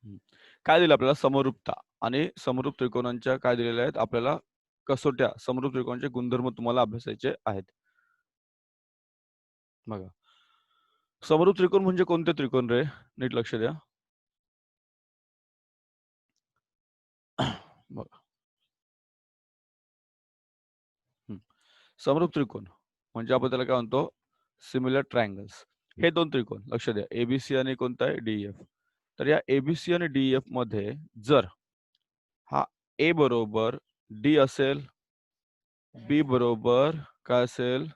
हं. काय दिलं आपल्याला समरूपता आणि समरूप त्रिकोणांच्या काय दिलेल्या आहेत आपल्याला कसोट्या, समरूप त्रिकोणाचे गुणधर्म तुम्हाला अभ्यासायचे आहेत. बघा. समरूप त्रिकोण म्हणजे कोणते त्रिकोण रे? नीट लक्ष द्या. बघा. हं. समरूप त्रिकोण म्हणजे आपण त्याला काय म्हणतो? Similar triangles. हे 2 त्रिकोण लक्ष द्या. ए आणि कोणता आहे? डी तर या ए आणि डी मध्ये जर हा ए बरोबर डी असेल, बी बरोबर काय असेल?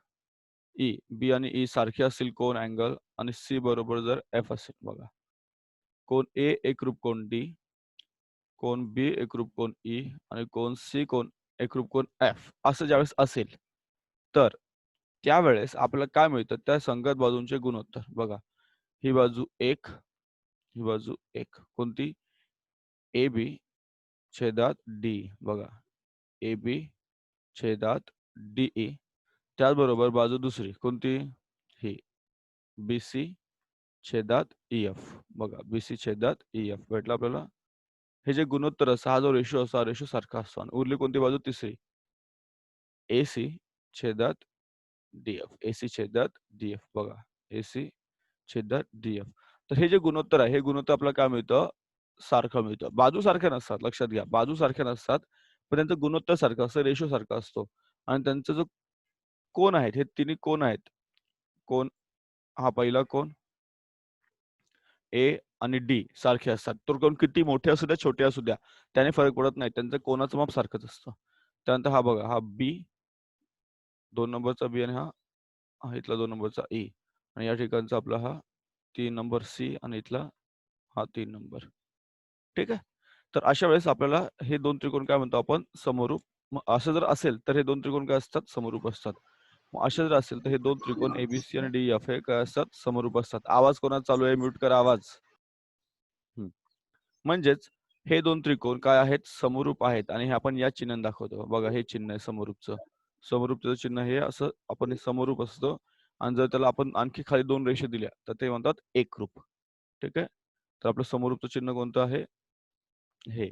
ई. बी आणि ई सारखे असतील कोन अँगल आणि सी बरोबर जर एफ असेल बघा. कोन ए एकरूप कोन डी, कोन बी एकरूप कोन ई आणि कोन सी कोन एकरूप कोन एफ असं ज्यावेळेस असेल, तर त्यावेळेस आपल्याला काय मिळतं? त्या संगत बाजूंचे गुणोत्तर. बघा, ही बाजू 1, ही बाजू 1. कोणती? AB छेदात डी. बघा, AB छेदात DE. त्याचबरोबर बाजू दुसरी कोणती? ही BC छेदात EF. बघा, BC छेदात EF भेटलं आपल्याला. हे जे गुणोत्तर असतं, हा जो रेशो असतो, हा रेशो सारखा असतो. आणि उरली कोणती बाजू? तिसरी. AC छेदात DF. AC छेदात DF. बघा, AC छेदात DF. तर हे जे गुणोत्तर आहे, हे गुणोत्तर आपल्याला काय मिळतं? सारखं मिळतं. बाजू सारख्या नसतात, लक्षात घ्या. बाजू सारख्या नसतात, पण त्यांचं गुणोत्तर सारखं असतं, रेशो सारखा असतो. आणि त्यांचा जो कोन आहेत, हे तिन्ही कोन आहेत. कोन हा पहिला कोन ए आणि डी सारखे असतात. तो कोन किती मोठे असू द्या, छोटे असू द्या, त्याने फरक पडत नाही. त्यांचं कोनाचं माप सारखंच असतं. त्यानंतर हा बघा, हा बी, 2 नंबरचा बी आणि हा इथला 2 नंबरचा ई आणि या ठिकाणचा आपला हा 3 नंबर सी आणि इथला हा 3 नंबर. ठीक आहे? तर अशा वेळेस आपल्याला हे 2 त्रिकोण काय म्हणतो आपण? समरूप. मग असं जर असेल, तर हे 2 त्रिकोण काय असतात? समरूप असतात. मग असे जर असेल, तर हे 2 त्रिकोण ए आणि डी हे काय असतात? समरूप असतात. आवाज कोणाचा चालू आहे? म्यूट करा आवाज. हं. म्हणजेच हे 2 त्रिकोण काय आहेत? समरूप आहेत आणि हे आपण या चिन्हाने दाखवतो. बघा, हे चिन्ह आहे समरूपचं. समरूपचं चिन्ह हे असं आपण हे समरूप असतं आणि जर त्याला आपण आणखी खाली 2 रेषा दिल्या, तर ते म्हणतात एकरूप. ठीक आहे? तर आपलं समरूपचं चिन्ह कोणतं आहे? हे.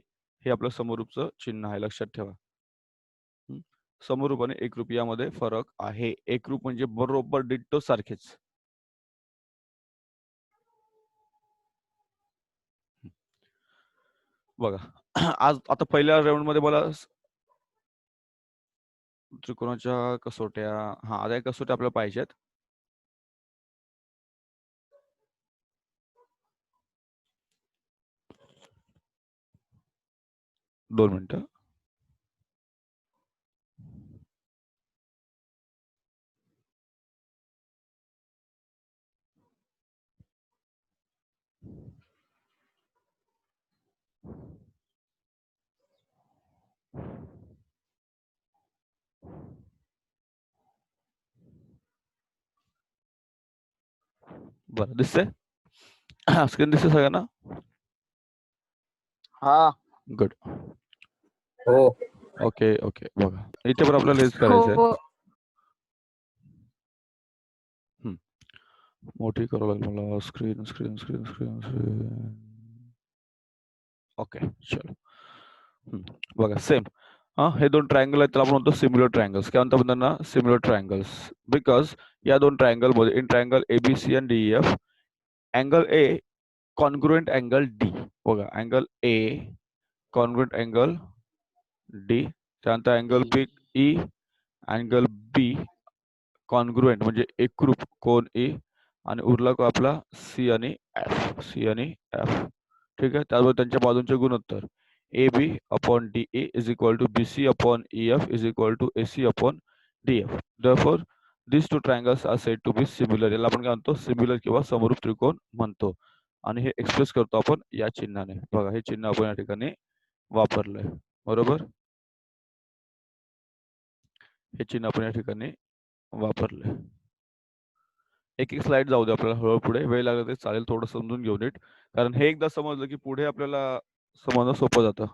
हे आपलं समरूपचं चिन्ह आहे. लक्षात ठेवा. हं. समरूप आणि एकरूप यामध्ये फरक आहे. एकरूप म्हणजे बरोबर डिट्टो सारखेच. बघा, आज आता पहिल्या राउंडमध्ये मला त्रिकोणाच्या कसोट्या आता या कसोट्या आपल्याला पाहिजेत. 2 मिनिटं. बरं दिसतंय? स्क्रीन दिसते सगळ्यांना? हां. गुड. हो. Okay, okay. बघा, इथे पण आपल्याला हेच हो. करायचंय. हं. मोठी करावं लागेल मला स्क्रीन. ओके, चलो. बघा सेम. हे 2 ट्रायंगल आहेत, त्याला आपण म्हणतो सिमिलर ट्रायंगल्स. काय म्हणतो आपण त्यांना? Similar triangles. बिकॉज या 2 ट्रायंगलमध्ये इन ट्रायंगल ए-बी-सी आणि DEF angle A congruent angle D. बघा, angle A congruent angle D. त्यानंतर angle B E, angle B congruent म्हणजे एकरूप कोन ए आणि उरला को आपला सी आणि एफ. सी आणि एफ. ठीक आहे? त्याचबरोबर त्यांच्या बाजूंचे गुणोत्तर AB upon DA is equal to BC upon EF is equal to AC upon DF. Therefore, these two triangles are said to be similar. याला आपण काय म्हणतो? सिमिलर किंवा समरूप त्रिकोण म्हणतो. आणि हे एक्सप्रेस करतो आपण या चिन्हाने. बघा, हे चिन्ह आपण या ठिकाणी वापरलंय. बरोबर? हे चिन्ह आपण या ठिकाणी वापरलंय. एक-एक स्लाइड जाऊ दे आपल्याला हळू पुढे. वेळ लागला तरी चालेल. थोडं समजून घेऊ नीट. कारण हे एकदा समजलं की पुढे आपल्याला समजणं सोपं जातं.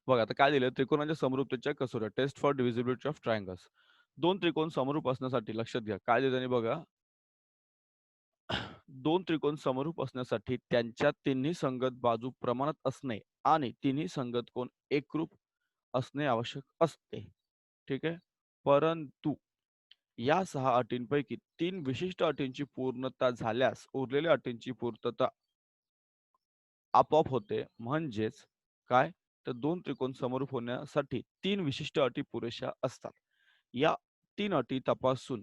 बघा आता काय दिलं, त्रिकोणाच्या समरूपतेच्या कसोट्या, test for divisibility of triangles. दोन त्रिकोण समरूप असण्यासाठी लक्षात घ्या काय दिलं बघा. दोन त्रिकोण समरूप असण्यासाठी त्यांच्या तिन्ही संगत बाजू प्रमाणात असणे आणि तिन्ही संगत कोण एकरूप असणे आवश्यक असते. ठीक आहे. परंतु या 6 अटींपैकी 3 विशिष्ट अटींची पूर्णता झाल्यास उरलेल्या अटींची पूर्तता आपोआप होते. म्हणजेच काय, तर दोन त्रिकोण समरूप होण्यासाठी 3 विशिष्ट अटी पुरेशा असतात. या 3 अटी तपासून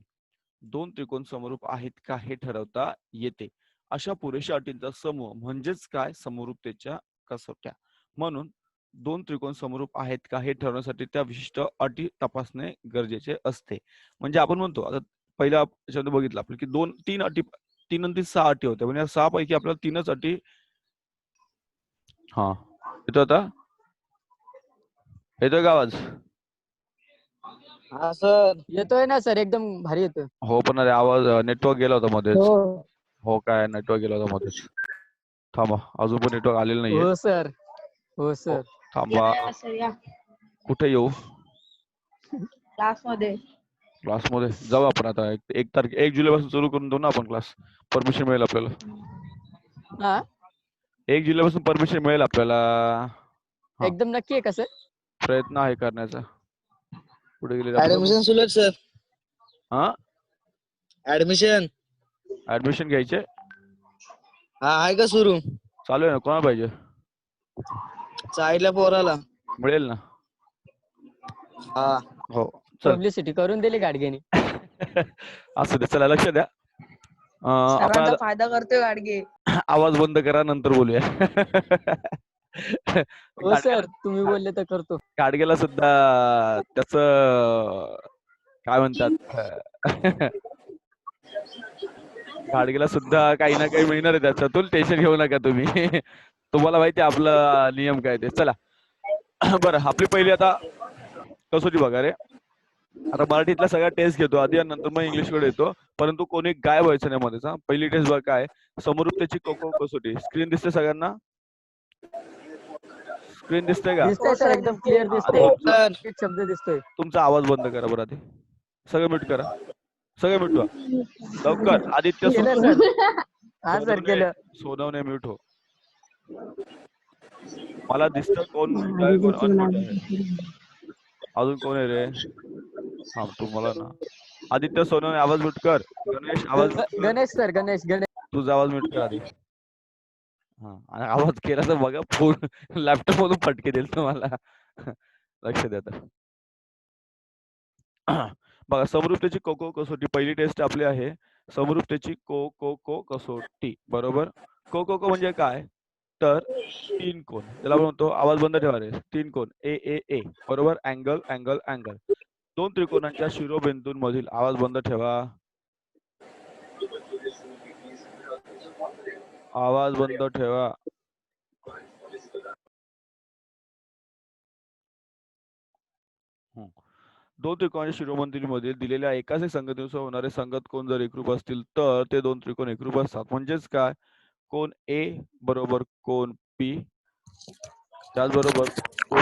दोन त्रिकोण समरूप आहेत का हे ठरवता येते. अशा पुरेशा अटींचा समूह म्हणजेच काय, समरूपतेच्या कसोट्या. म्हणून दोन त्रिकोण समरूप आहेत का हे ठरवण्यासाठी त्या विशिष्ट अटी तपासणे गरजेचे असते. म्हणजे आपण म्हणतो आता पहिल्या याच्यामध्ये बघितलं आपण की 3 अटी, 3 आणि 6 अटी होत्या. म्हणजे 6 पैकी आपल्याला 3च अटी. हा येतो आता, येतोय का आवाज? हा सर येतोय ना सर, एकदम भारी येतोय. हो पण अरे आवाज नेटवर्क गेला होता मध्येच. हो हो काय नेटवर्क गेला होता मध्येच. थांबा अजून पण नेटवर्क आलेलं नाहीये. हो सर, हो सर. थांबा, कुठे येऊ? क्लासमध्ये. क्लासमध्ये जाऊ आपण आता. 1 जुलैपासून सुरू करून देऊ ना आपण क्लास. परमिशन मिळेल आपल्याला. हा 1 जुलैपासून परमिशन मिळेल आपल्याला. हा. एकदम नक्की आहे का सर? प्रयत्न आहे करण्याचा. पुढे गेले ऍडमिशन सुरू सर. हा ऍडमिशन ऍडमिशन घ्यायचे हा आहे का सुरू? चालू आहे ना. कोणाला पाहिजे? चायला पोराला. मिळेल ना. हा हो चल. पब्लिसिटी करून दिली गाडगेने. असू दे, चला लक्ष द्या. आपण सरांचा फायदा करतोय गाडगे. आवाज बंद करा, नंतर बोलूया. हो सर, तुम्ही बोलले तर करतो. गाडगेला सुद्धा त्याच काय म्हणतात, गाडगेला सुद्धा काही ना काही मिळणार आहे त्याच्यातून. टेन्शन घेऊ नका तुम्ही. तुम्हाला माहिती आहे आपला नियम काय ते. चला बरं, आपली पहिली आता कसोटी बघा रे. आता मराठीतल्या सगळ्या टेस्ट घेतो आधी आणि नंतर मग इंग्लिश कडे येतो. परंतु कोणी गायब व्हायचं नाही मध्येच. पहिली टेस्ट बघा काय, समरूपतेची कोको कसोटी. स्क्रीन दिसते सगळ्यांना? स्क्रीन दिसते का? दिसतंय सर, एकदम क्लिअर दिसतंय. एक शब्द दिसतोय. तुमचा आवाज बंद करा बरं आधी. सगळं म्यूट करा, सगळं म्यूट व्हा लवकर. आदित्य केलं सर. हा सर केलं. सोनवणे म्यूट हो. मला दिसतं कोण म्यूट आहे कोण अनम्यूट आहे. अजून कोण आहे रे? हा तू मला ना. आदित्य सोनवणे आवाज म्यूट कर. गणेश आवाज mute कर. गणेश सर, गणेश. तुझा आवाज म्यूट कर आधी. हा आणि आवाज केला तर बघा फोन लॅपटॉप मधून फटके देईल तुम्हाला. लक्ष द्या आता. बघा समरूपतेची कोको कसोटी. पहिली टेस्ट आपली आहे समरूपतेची को कसोटी. बरोबर. को म्हणजे काय, तर 3 कोन. त्याला आपण म्हणतो, आवाज बंद ठेवा रे. 3 कोन ए बरोबर. Angle angle angle. 2 त्रिकोणांच्या शिरोबिंदूंमधील, आवाज बंद ठेवा, आवाज बंद ठेवा. दोन त्रिकोणाच्या शिरोबिंदूंमधील दिलेल्या एकाच संगतीनुसार होणारे संगत कोण जर एकरूप असतील तर ते दोन त्रिकोण एकरूप असतात. म्हणजेच काय, कोण ए बरोबर कोण पी, त्याचबरोबर कोण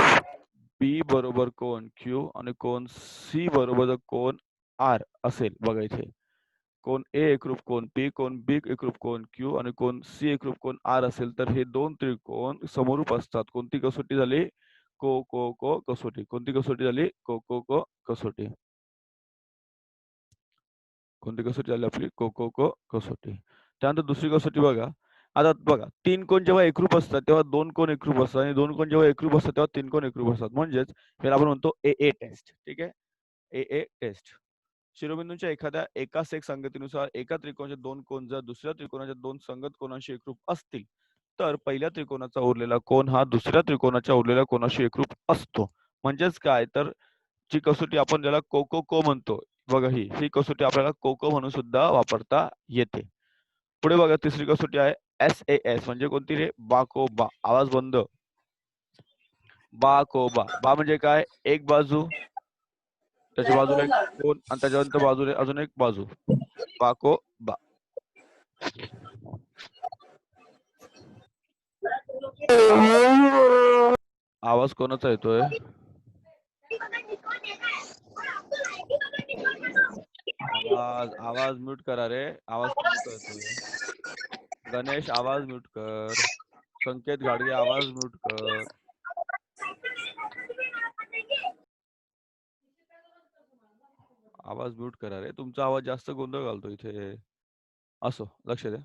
बी बरोबर कोण क्यू आणि कोण सी बरोबर कोण आर असेल. बघा इथे कोण ए एकरूप कोण पी, कोण बी एकरूप कोण क्यू आणि कोण सी एकरूप कोण आर असेल तर हे दोन त्रिकोण समरूप असतात. कोणती कसोटी झाली? को कसोटी. कोणती कसोटी झाली? को कसोटी. कोणती कसोटी झाली आपली? को कसोटी. त्यानंतर दुसरी कसोटी बघा. आता बघा 3 कोण जेव्हा एकरूप असतात तेव्हा 2 कोण एकरूप असतात आणि 2 कोण जेव्हा एकरूप असतात तेव्हा 3 कोण एकरूप असतात. म्हणजेच याला आपण म्हणतो ए टेस्ट. ठीक आहे, ए टेस्ट. शिरोबिंदूंच्या एखाद्या एकाच एक संगतीनुसार एका त्रिकोणाचे 2 कोण जर दुसऱ्या त्रिकोणाच्या 2 संगत कोणाशी एकरूप असतील तर पहिल्या त्रिकोणाचा उरलेला कोन हा दुसऱ्या त्रिकोणाच्या उरलेल्या कोणाशी एकरूप असतो. म्हणजेच काय, तर जी कसोटी आपण ज्याला को म्हणतो बघा, ही कसोटी आपल्याला को म्हणून सुद्धा वापरता येते. पुढे बघा तिसरी कसोटी आहे SAS. म्हणजे कोणती रे? बा. आवाज बंद. बा म्हणजे काय, एक बाजू, त्याच्या बाजूला एक कोन आणि त्याच्यानंतर बाजूला अजून एक बाजू. बा. आवाज कोणाचा येतोय? आवाज म्यूट करा रे. आवाज कोणाचा येतोय? गणेश आवाज म्यूट कर. संकेत घाडगे आवाज म्यूट कर. आवाज म्यूट करा रे. तुमचा आवाज जास्त गोंधळ घालतो इथे. असो, लक्ष द्या.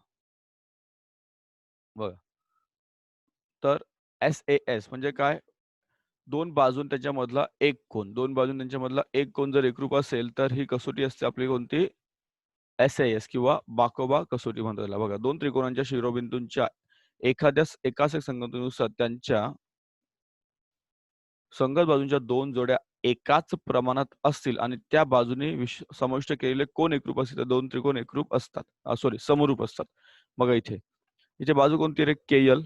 बघा. तर SAS म्हणजे काय? दोन बाजून त्याच्यामधला एक कोन. दोन बाजून त्यांच्यामधला एक कोन जर एकरूप असेल, तर ही कसोटी असते आपली कोणती? SAS किंवा बाकोबा कसोटी म्हणतात त्याला. बघा, दोन त्रिकोणांच्या शिरोबिंदूंच्या एकाच एक संगतीनुसार त्यांच्या संगत बाजूंच्या दोन जोड्या एकाच प्रमाणात असतील आणि त्या बाजूने समाविष्ट केलेले कोन एकरूप असतील तर दोन त्रिकोण एकरूप असतात. समरूप असतात. बघा इथे बाजू कोणती रे? KL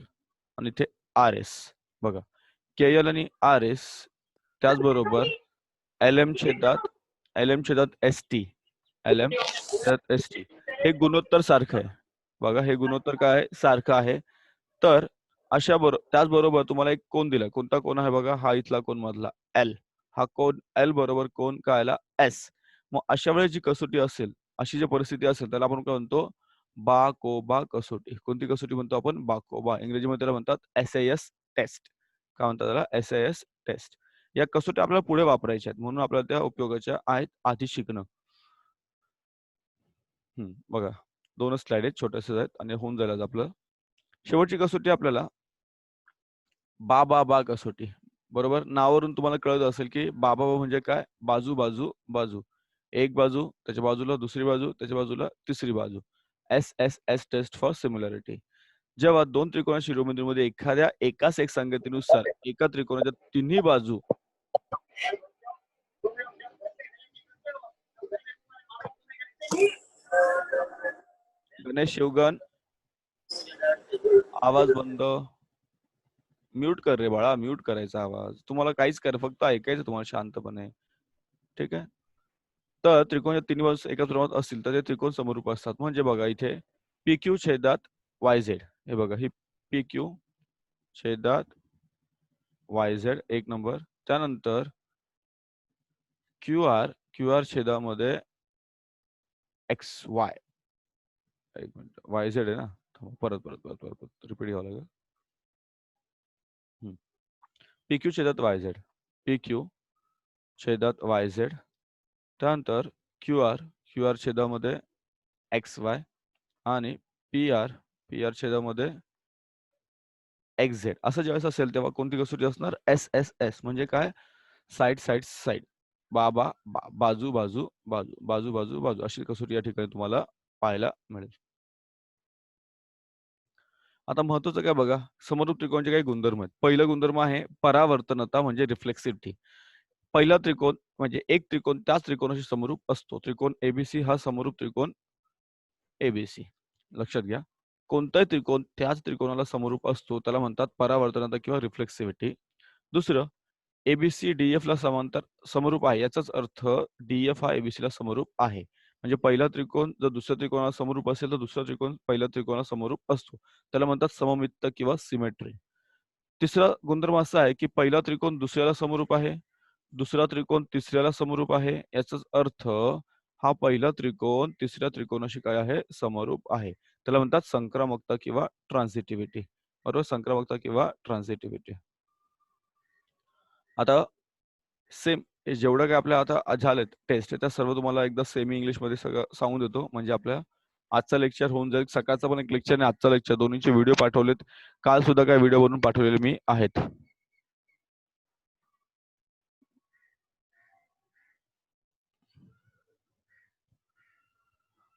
आणि इथे RS. बघा, KL आणि RS त्याचबरोबर LM छेदात ST. LM छेदात ST. हे गुणोत्तर सारखं आहे. बघा, हे गुणोत्तर काय सारखं आहे. तर त्याचबरोबर तुम्हाला एक कोन दिला. कोणता कोन आहे बघा? हा इथला कोन मधला L. हा कोन L बरोबर कोन काय आला? S. मग अशा वेळेस जी कसोटी असेल, अशी जी परिस्थिती असेल, त्याला आपण काय म्हणतो? बाकोबा कसोटी. कोणती कसोटी म्हणतो आपण? बाकोबा. इंग्रजीमध्ये त्याला म्हणतात SAS टेस्ट. काय म्हणतात त्याला? SAS test. या कसोट्या आपल्याला पुढे वापरायच्या आहेत, म्हणून आपल्याला त्या उपयोगाच्या आहेत आधी शिकणं. बघा, 2च स्लाइड आहेत, छोट्याशा आहेत आणि होऊन जाईल आज आपलं. शेवटची कसोटी आपल्याला बा कसोटी. बरोबर, नावावरून तुम्हाला कळत असेल की बा म्हणजे काय? बाजू बाजू बाजू. एक बाजू, त्याच्या बाजूला दुसरी बाजू, त्याच्या बाजूला तिसरी बाजू. SSS test for similarity. जेव्हा दोन त्रिकोणा शिरोबिंदूंमध्ये एकाच एक संगतीनुसार एका त्रिकोणाच्या तिन्ही बाजू गणेश शिवगण आवाज बंद. म्यूट कर रे बाळा, म्यूट करायचा आवाज. तुम्हाला काहीच कर, फक्त ऐकायचं तुम्हाला शांतपणे. ठीक आहे. तर त्रिकोणाच्या तिन्ही बाजू एकाच प्रमाणात असतील तर ते त्रिकोण समरूप असतात. म्हणजे बघा इथे PQ छेदात YZ. हे बघा, ही PQ छेदात YZ एक नंबर. त्यानंतर QR छेदामध्ये XY. एक मिनिट, YZ आहे ना? परत रिपीट घ्यावं लागेल. PQ छेदात YZ. PQ छेदात YZ. त्यानंतर QR छेदामध्ये XY आणि PR छेदामध्ये XZ. असं ज्यावेळेस असेल तेव्हा कोणती कसोटी असणार? SSS. म्हणजे काय? साईड. बाजू अशी कसोटी या ठिकाणी तुम्हाला पाहायला मिळेल. आता महत्वाचं काय बघा, समरूप त्रिकोणाचे काही गुणधर्म आहेत. पहिला गुणधर्म आहे परावर्तनता म्हणजे रिफ्लेक्सिव्हिटी. पहिला त्रिकोण म्हणजे एक त्रिकोण त्याच त्रिकोणाशी समरूप असतो. त्रिकोण ABC हा समरूप त्रिकोण ABC. लक्षात घ्या, कोणताही त्रिकोण त्याच त्रिकोणाला समरूप असतो त्याला म्हणतात परावर्तनता किंवा रिफ्लेक्सिव्हिटी. दुसरं, ABC DF ला समरूप आहे. याचाच अर्थ DF हा ABC ला समरूप आहे. म्हणजे पहिला त्रिकोण जर दुसऱ्या त्रिकोणाला समरूप असेल तर दुसरा त्रिकोण पहिल्या त्रिकोणाला समरूप असतो. त्याला म्हणतात सममित्त किंवा सिमेट्री. तिसरा गुणधर्म असा आहे की पहिला त्रिकोण दुसऱ्याला समरूप आहे, दुसरा त्रिकोण तिसऱ्याला समरूप आहे. याचाच अर्थ हा पहिला त्रिकोण तिसऱ्या त्रिकोणाशी काय आहे? समरूप आहे. त्याला म्हणतात संक्रामकता किंवा ट्रान्सिटिव्हिटी. बरोबर, संक्रामकता किंवा ट्रान्सिटिव्हिटी. आता सेम जेवढं काय आपल्या आता झालेत टेस्ट, त्या सर्व तुम्हाला एकदा सेमी इंग्लिश मध्ये सगळं सांगून देतो. म्हणजे आपल्या आजचा लेक्चर होऊन जाईल. सकाळचा पण एक लेक्चर आणि आजचा लेक्चर दोन्हीचे व्हिडिओ पाठवलेत. काल सुद्धा काय व्हिडिओ बनवून पाठवलेले मी आहेत.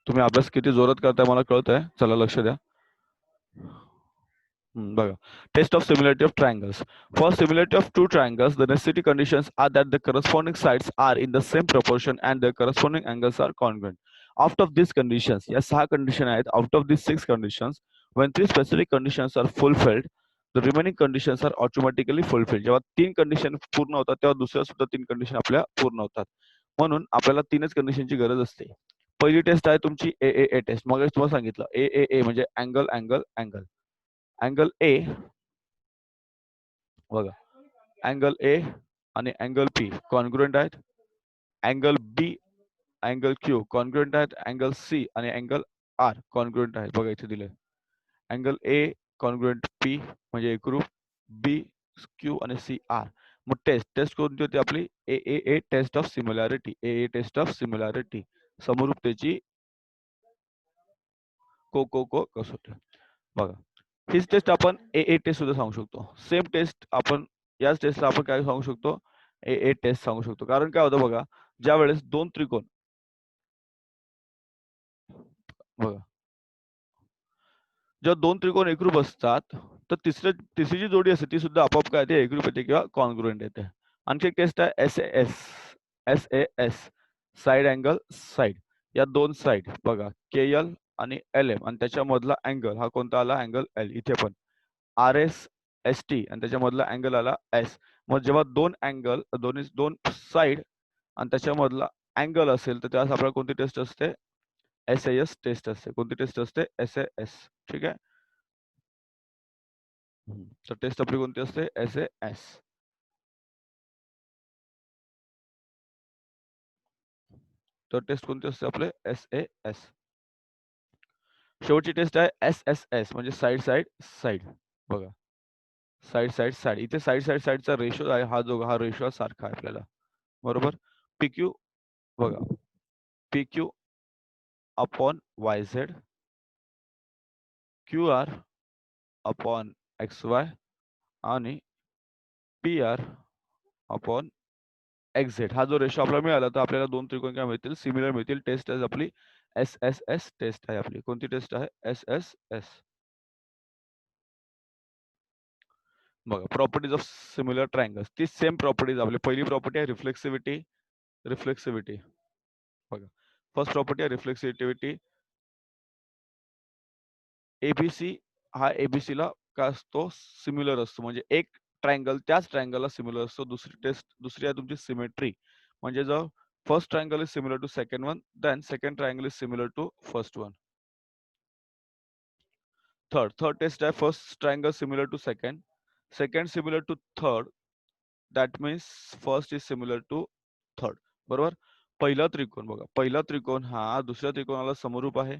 तुम्ही अभ्यास किती जोरात करताय मला कळत आहे. चला लक्ष द्या. बघा, test of similarity of triangles. For similarity of two triangles the necessity conditions are that the corresponding sides are in the same proportion and the corresponding angles are congruent. Out of this conditions, या 6 condition आहेत. Out of this 6 conditions, when 3 specific conditions are fulfilled, the remaining conditions are automatically fulfilled. जेव्हा 3 condition पूर्ण होतात तेव्हा दुसऱ्या सुद्धा 3 condition आपल्या पूर्ण होतात. म्हणून आपल्याला 3च कंडिशनची गरज असते. पहिली टेस्ट आहे तुमची AAA टेस्ट. मग तुम्हाला सांगितलं AAA म्हणजे अँगल. अँगल A बघा, अँगल ए आणि अँगल पी कॉन्ग्रुएंट आहेत. अँगल बी अँगल क्यू कॉन्ग्रुएंट आहेत. अँगल सी आणि अँगल आर कॉन्ग्रुएंट आहेत. बघा इथे दिले अँगल ए कॉन्ग्रुएंट पी म्हणजे एकरूप, बी क्यू आणि सी आर. मग टेस्ट कोणती होती आपली? A test of similarity. A test of similarity समरूपतेची को कसोटी. बघा हीच टेस्ट आपण ए टेस्ट सुद्धा सांगू शकतो. सेम टेस्ट आपण याच टेस्टला आपण काय सांगू शकतो? ए टेस्ट सांगू शकतो. कारण काय होतं बघा, ज्या वेळेस दोन त्रिकोण बघा जेव्हा दोन त्रिकोण एकरूप असतात तर तिसरी जी जोडी असते ती सुद्धा आपोआप काय येते? एकरूप येते किंवा कॉन्ग्रुएंट येते. आणखी एक टेस्ट आहे SAS साइड अँगल साइड. या दोन साइड बघा KL आणि LM आणि त्याच्यामधला अँगल हा कोणता आला? Angle L. इथे पण RS ST आणि त्याच्यामधला अँगल आला S. मग जेव्हा दोन अँगल दोन साइड आणि त्याच्यामधला अँगल असेल तर त्यावेळेस आपल्याला कोणती टेस्ट असते? SAS टेस्ट असते. कोणती टेस्ट असते? SAS. ठीक आहे. तर टेस्ट आपली कोणती असते? SAS. तर टेस्ट कोणती असते आपले? SAS. शेवटची टेस्ट आहे SSS म्हणजे साइड साइड साइड. बघा साइड साइड साइड. इथे साइड साइड साइडचा रेशो आहे हा रेशो सारखा आहे आपल्याला. बरोबर. PQ बघा PQ upon YZ QR upon XY आणि PR अपॉन XZ. हा जो रेशो आपल्याला मिळाला तर आपल्याला दोन त्रिकोण काय मिळतील? सिमिलर मिळतील. टेस्ट आहे आपली SSS टेस्ट आहे आपली. कोणती टेस्ट आहे? SSS. बघा प्रॉपर्टीज ऑफ सिमिलर ट्रायंगल्स. ती सेम प्रॉपर्टीज आपली. पहिली प्रॉपर्टी आहे रिफ्लेक्सिव्हिटी. बघा फर्स्ट प्रॉपर्टी आहे रिफ्लेक्सिव्हिटी. ABC हा ABC ला काय असतो? सिमिलर असतो. म्हणजे एक ट्रायंगल त्याच ट्रायंगलला सिमिलर असतो. दुसरी आहे तुमची सिमेट्री. म्हणजे जर first triangle is similar to second one, then second triangle is similar to first one. Third test आहे first triangle similar to second similar to third. That means first is similar to third. बरोबर. पहिला त्रिकोण बघा, पहिला त्रिकोण हा दुसऱ्या त्रिकोणाला समरूप आहे.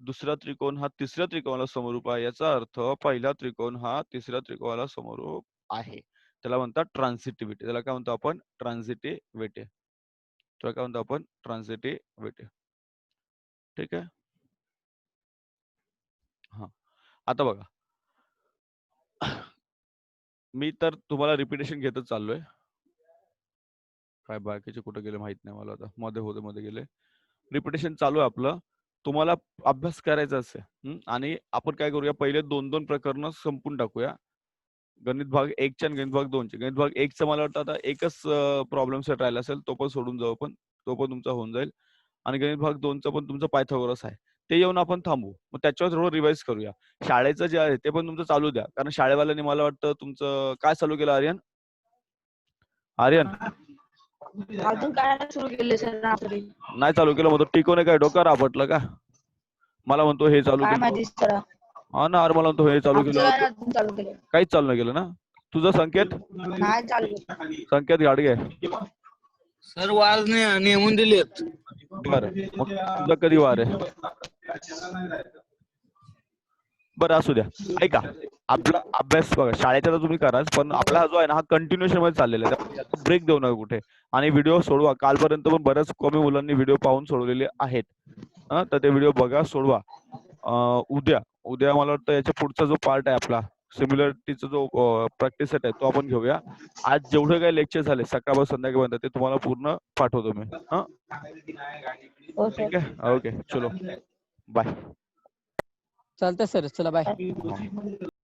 दुसरा त्रिकोण हा तिसऱ्या त्रिकोणाला समरूप आहे. याचा अर्थ पहिला त्रिकोण हा तिसऱ्या त्रिकोणाला समरूप आहे. त्याला म्हणतात ट्रान्सिटिव्हिटी. त्याला काय म्हणतो आपण? ट्रान्सिटिव्हिटी. त्याला काय म्हणतो आपण? ट्रान्सिटिव्हिटी. ठीक आहे. हा आता बघा मी तर तुम्हाला रिपिटेशन घेतच चाललोय. काय बाकीचे कुठे गेले माहित नाही मला. आता मध्ये गेले. रिपिटेशन चालू आहे आपलं. तुम्हाला अभ्यास करायचा असेल आणि आपण काय करूया, पहिले 2-2 प्रकरण संपून टाकूया. गणित भाग 1 आणि गणित भाग 2 गणित भाग 1 मला वाटतं आता एकच प्रॉब्लेम सेट राहिला असेल, तो पण सोडून जाऊ आपण. तो पण तुमचा होऊन जाईल. आणि गणित भाग 2 पण तुमचं पायथागोरस आहे. ते येऊन आपण थांबू. मग त्याच्यावर थोडं रिवाइज करूया. शाळेचं जे आहे ते पण तुमचं चालू द्या. कारण शाळेवाल्यांनी मला वाटतं तुमचं काय चालू केलं आर्यन? अजून काय सुरू केले सर? नाही चालू केलं. मग टिकवणे काय डोक्यावर आपटलं का? मला म्हणतो हे चालू काय केलं. माहिती सर. हा ना, अरे मला म्हणतो हे चालू केलं. अजून चालू केलं काहीच चालू नाही केलं ना. तुझा संकेत नाही चालू केलं. संकेत गाडगे सर वाज नेमून दिलेत. बरं मग तुझा कधी वार आहे? बरं असू द्या. ऐका आपला अभ्यास बघा शाळेचा तर तुम्ही कराच, पण आपला जो आहे ना हा कंटिन्युएशन मध्ये चाललेला आहे. ब्रेक देऊ नका कुठे. आणि व्हिडिओ सोडवा. कालपर्यंत पण बऱ्याच कमी मुलांनी व्हिडिओ पाहून सोडवलेले आहेत. तर ते व्हिडिओ बघा, सोडवा. उद्या मला वाटतं याच्या पुढचा जो पार्ट आहे आपला सिमिलरिटीचा जो प्रॅक्टिस सेट आहे तो आपण घेऊया. आज जेवढे काही लेक्चर झाले सकाळपासून संध्याकाळपर्यंत ते तुम्हाला पूर्ण पाठवतो मी. ठीक आहे. ओके चलो बाय. चालतंय सर. चला बाय.